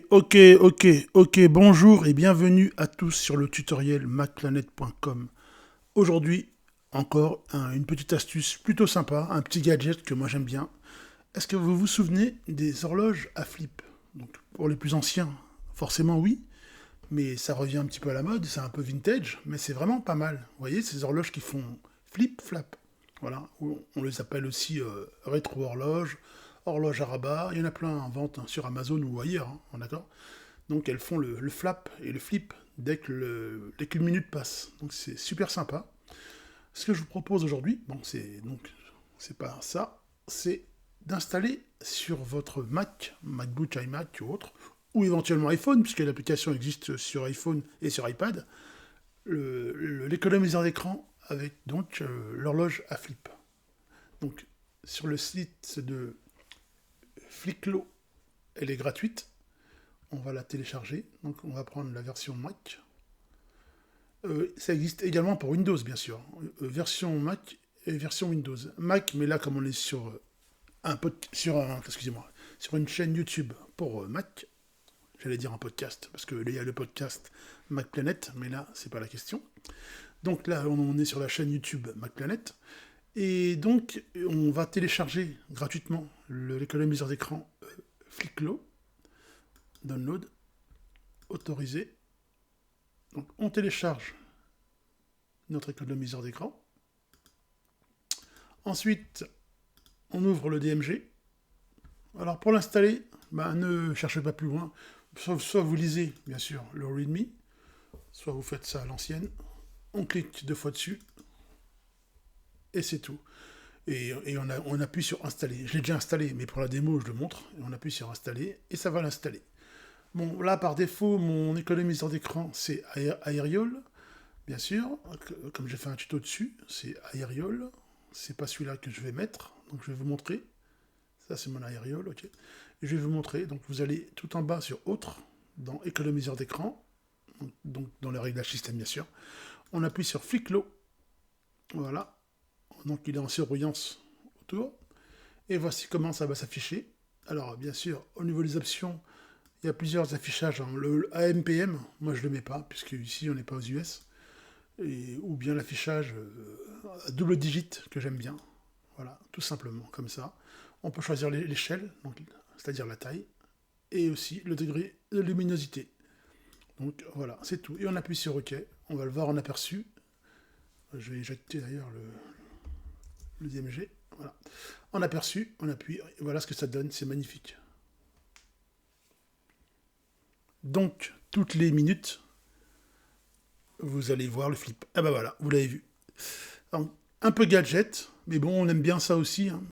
Ok, bonjour et bienvenue à tous sur le tutoriel macplanet.com. Aujourd'hui, encore une petite astuce plutôt sympa, un petit gadget que moi j'aime bien. Est-ce que vous vous souvenez des horloges à flip? Donc pour les plus anciens, forcément oui, mais ça revient un petit peu à la mode, c'est un peu vintage, mais c'est vraiment pas mal. Vous voyez, ces horloges qui font flip-flap. Voilà, on les appelle aussi rétro-horloges, horloges à rabat, il y en a plein en vente sur Amazon ou ailleurs, d'accord. Donc elles font le flap et le flip dès qu'une minute passe. Donc c'est super sympa. Ce que je vous propose aujourd'hui, bon, c'est pas ça, c'est d'installer sur votre Mac, MacBook, iMac ou autre, ou éventuellement iPhone, puisque l'application existe sur iPhone et sur iPad, l'économiseur d'écran avec donc l'horloge à flip. Donc sur le site de Flicklo, elle est gratuite. On va la télécharger. Donc on va prendre la version Mac. Ça existe également pour Windows, bien sûr. Version Mac et version Windows. Mac, mais là, comme on est sur une chaîne YouTube pour Mac, j'allais dire un podcast, parce qu'il y a le podcast Mac Planet, mais là, c'est pas la question. Donc là, on est sur la chaîne YouTube Mac Planet. Et donc, on va télécharger gratuitement l'économiseur d'écran Flicklo. Download, autorisé. Donc, on télécharge notre économiseur d'écran. Ensuite, on ouvre le DMG. Alors, pour l'installer, ne cherchez pas plus loin. Soit vous lisez, bien sûr, le README, soit vous faites ça à l'ancienne. On clique 2 fois dessus, et c'est tout. Et on appuie sur installer. Je l'ai déjà installé, mais pour la démo, je le montre. Et on appuie sur installer, et ça va l'installer. Bon, là, par défaut, mon économiseur d'écran, c'est Aerial. Bien sûr, comme j'ai fait un tuto dessus, c'est Aerial. C'est pas celui-là que je vais mettre, donc je vais vous montrer. Ça, c'est mon Aerial, ok. Et je vais vous montrer, donc vous allez tout en bas sur Autre, dans Économiseur d'écran, donc dans les réglages système, bien sûr. On appuie sur Flicklo, voilà. Donc il est en surbrillance autour. Et voici comment ça va s'afficher. Alors, bien sûr, au niveau des options, il y a plusieurs affichages. Le AMPM, moi je le mets pas, puisque ici on n'est pas aux US. Ou bien l'affichage à double digit que j'aime bien. Voilà, tout simplement, comme ça. On peut choisir l'échelle, c'est-à-dire la taille, et aussi le degré de luminosité. Donc voilà, c'est tout. Et on appuie sur OK. On va le voir en aperçu. Je vais éjecter d'ailleurs le DMG. Voilà. En aperçu, on appuie. Et voilà ce que ça donne. C'est magnifique. Donc, toutes les minutes, vous allez voir le flip. Ah bah voilà, vous l'avez vu. Alors, un peu gadget, mais bon, on aime bien ça aussi. Hein.